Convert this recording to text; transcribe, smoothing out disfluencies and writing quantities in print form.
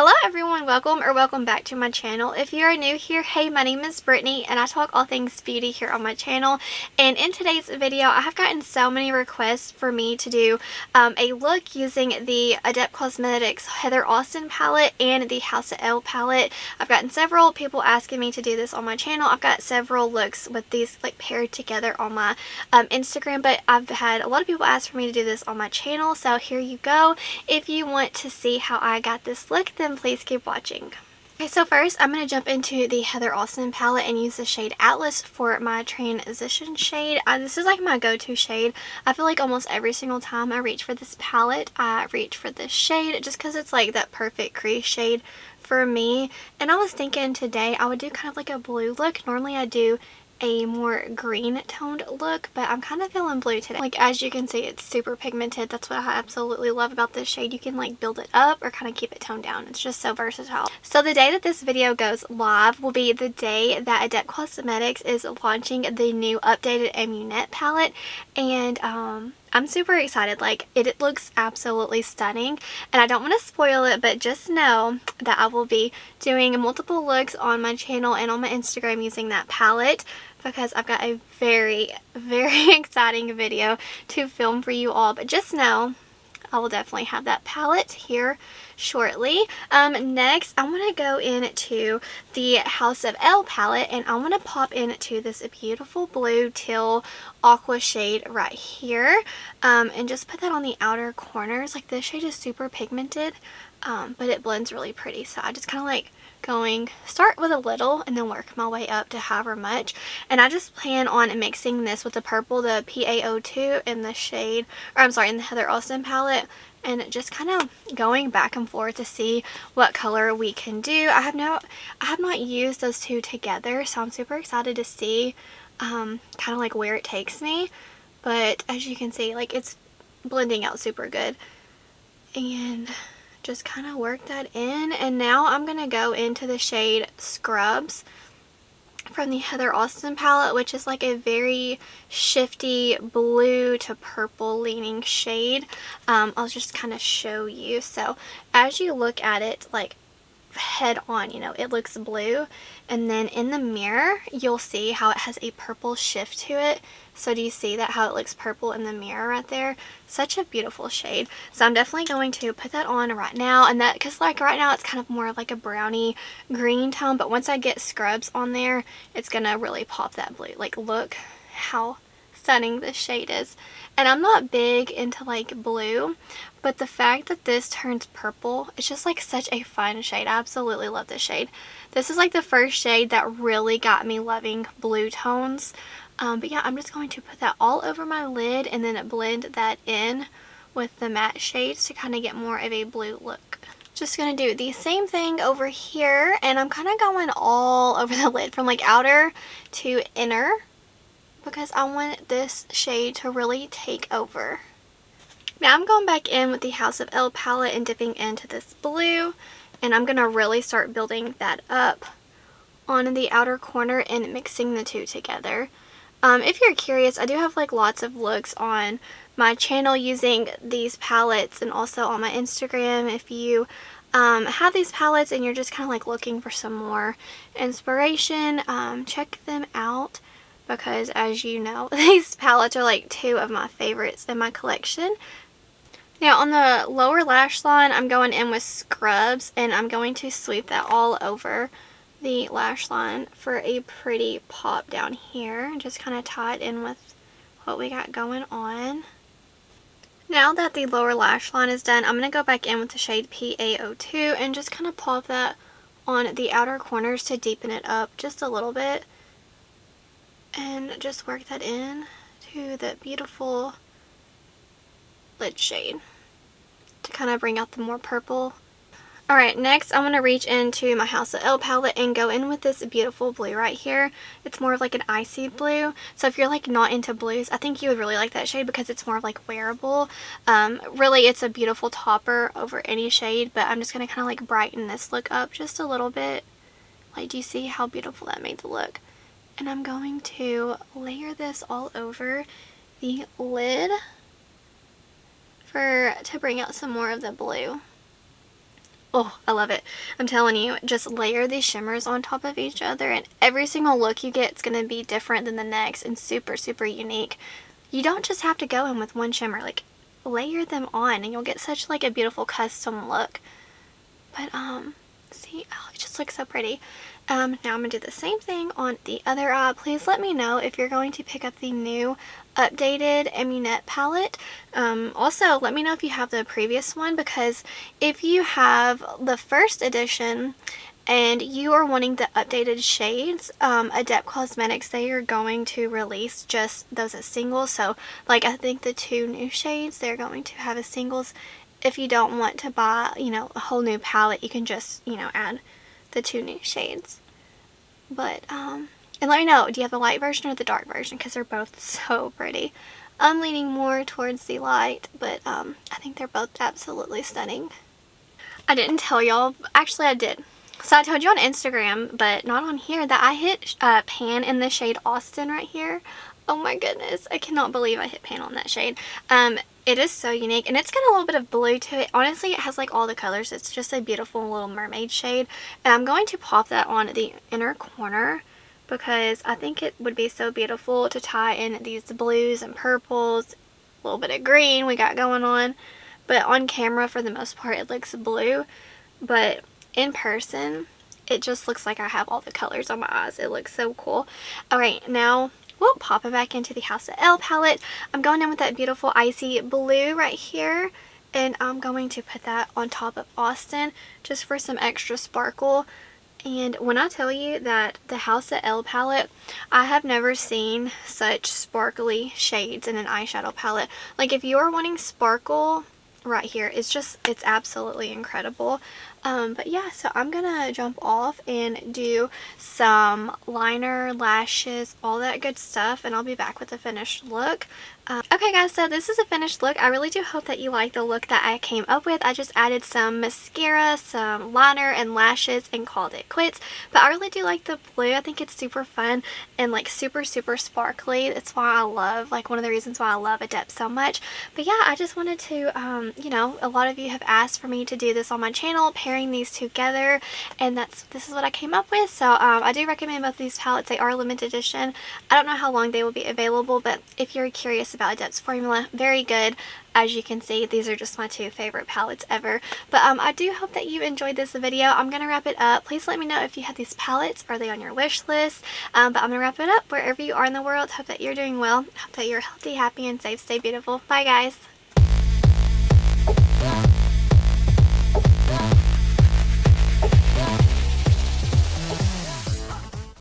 Hello everyone, welcome back to my channel. If you are new here, hey, my name is Brittany and I talk all things beauty here on my channel. And in today's video, I have gotten so many requests for me to do a look using the Adept Cosmetics Heather Austin palette and the House of Elle palette. I've gotten several people asking me to do this on my channel. I've got several looks with these like paired together on my Instagram, but I've had a lot of people ask for me to do this on my channel, so here you go. If you want to see how I got this look, then please keep watching. Okay, so first I'm going to jump into the Heather Austin palette and use the shade Atlas for my transition shade. This is like my go-to shade. I feel like almost every single time I reach for this palette, I reach for this shade just because it's like that perfect crease shade for me. And I was thinking today I would do kind of like a blue look. Normally I do a more green toned look, but I'm kind of feeling blue today. Like, as you can see, it's super pigmented. That's what I absolutely love about this shade. You can like build it up or kind of keep it toned down. It's just so versatile. So the day that this video goes live will be the day that Adept Cosmetics is launching the new updated Amunet palette, and I'm super excited. Like, it looks absolutely stunning, and I don't want to spoil it, but just know that I will be doing multiple looks on my channel and on my Instagram using that palette, because I've got a very, very exciting video to film for you all. But just know I will definitely have that palette here shortly. Next, I want to go into the House of Elle palette, and I want to pop into this beautiful blue teal aqua shade right here, and just put that on the outer corners. Like, this shade is super pigmented, but it blends really pretty, so I just kind of like start with a little and then work my way up to however much. And I just plan on mixing this with the purple, the PaO2 in the shade, or I'm sorry, in the Heather Austin palette, and just kind of going back and forth to see what color we can do. I have not used those two together, so I'm super excited to see kind of like where it takes me. But as you can see, like, it's blending out super good. And just kind of work that in. And now I'm going to go into the shade Scrubs from the Heather Austin palette, which is like a very shifty blue to purple leaning shade. I'll just kind of show you. So as you look at it, like, head on, you know, it looks blue, and then in the mirror you'll see how it has a purple shift to it. So do you see that, how it looks purple in the mirror right there? Such a beautiful shade. So I'm definitely going to put that on right now, and that, because like right now it's kind of more like a browny green tone, but once I get Scrubs on there, it's gonna really pop that blue. Like, look how stunning this shade is. And I'm not big into like blue, but the fact that this turns purple, it's just like such a fun shade. I absolutely love this shade. This is like the first shade that really got me loving blue tones. But yeah, I'm just going to put that all over my lid and then blend that in with the matte shades to kind of get more of a blue look. Just going to do the same thing over here, and I'm kind of going all over the lid from like outer to inner, because I want this shade to really take over. Now I'm going back in with the House of Elle palette and dipping into this blue, and I'm going to really start building that up on the outer corner and mixing the two together. If you're curious, I do have like lots of looks on my channel using these palettes, and also on my Instagram. If you have these palettes and you're just kind of like looking for some more inspiration, check them out, because as you know, these palettes are like two of my favorites in my collection. Now on the lower lash line, I'm going in with Scrubs, and I'm going to sweep that all over the lash line for a pretty pop down here, and just kind of tie it in with what we got going on. Now that the lower lash line is done, I'm going to go back in with the shade PaO2 and just kind of pop that on the outer corners to deepen it up just a little bit, and just work that in to the beautiful lid shade to kind of bring out the more purple. Alright, next I'm going to reach into my House of Elle palette and go in with this beautiful blue right here. It's more of like an icy blue, so if you're like not into blues, I think you would really like that shade because it's more of like wearable. Really, it's a beautiful topper over any shade, but I'm just going to kind of like brighten this look up just a little bit. Like, do you see how beautiful that made the look? And I'm going to layer this all over the lid to bring out some more of the blue. Oh, I love it. I'm telling you, just layer these shimmers on top of each other and every single look you get is going to be different than the next and super, super unique. You don't just have to go in with one shimmer, like layer them on and you'll get such like a beautiful custom look. But see, oh, it just looks so pretty. Now I'm going to do the same thing on the other eye. Please let me know if you're going to pick up the new updated Amunet palette. Also, let me know if you have the previous one, because if you have the first edition and you are wanting the updated shades, Adept Cosmetics, they are going to release just those as singles. So, like, I think the 2 new shades, they're going to have as singles. If you don't want to buy, you know, a whole new palette, you can just, you know, add the 2 new shades. But, and let me know, do you have the light version or the dark version? Because they're both so pretty. I'm leaning more towards the light, but I think they're both absolutely stunning. I didn't tell y'all, actually I did. So I told you on Instagram, but not on here, that I hit pan in the shade Austin right here. Oh my goodness, I cannot believe I hit pan on that shade. It is so unique, and it's got a little bit of blue to it. Honestly, it has like all the colors. It's just a beautiful little mermaid shade, and I'm going to pop that on the inner corner because I think it would be so beautiful to tie in these blues and purples, a little bit of green we got going on. But on camera, for the most part, it looks blue, but in person, it just looks like I have all the colors on my eyes. It looks so cool. Alright, now we'll pop it back into the House of Elle palette. I'm going in with that beautiful icy blue right here, and I'm going to put that on top of Austin just for some extra sparkle. And when I tell you that the House of Elle palette, I have never seen such sparkly shades in an eyeshadow palette. Like, if you're wanting sparkle right here, it's absolutely incredible. But yeah, so I'm gonna jump off and do some liner, lashes, all that good stuff, and I'll be back with the finished look. Okay guys, so this is a finished look. I really do hope that you like the look that I came up with. I just added some mascara, some liner, and lashes and called it quits. But I really do like the blue. I think it's super fun and like super, super sparkly. That's why I love, like, one of the reasons why I love Adept so much. But yeah, I just wanted to, you know, a lot of you have asked for me to do this on my channel, pairing these together, and this is what I came up with. So I do recommend both of these palettes. They are limited edition. I don't know how long they will be available, but if you're curious about Adept's formula, very good. As you can see, these are just my 2 favorite palettes ever. But I do hope that you enjoyed this video. I'm going to wrap it up. Please let me know if you have these palettes. Are they on your wish list? But I'm going to wrap it up wherever you are in the world. Hope that you're doing well. Hope that you're healthy, happy, and safe. Stay beautiful. Bye, guys.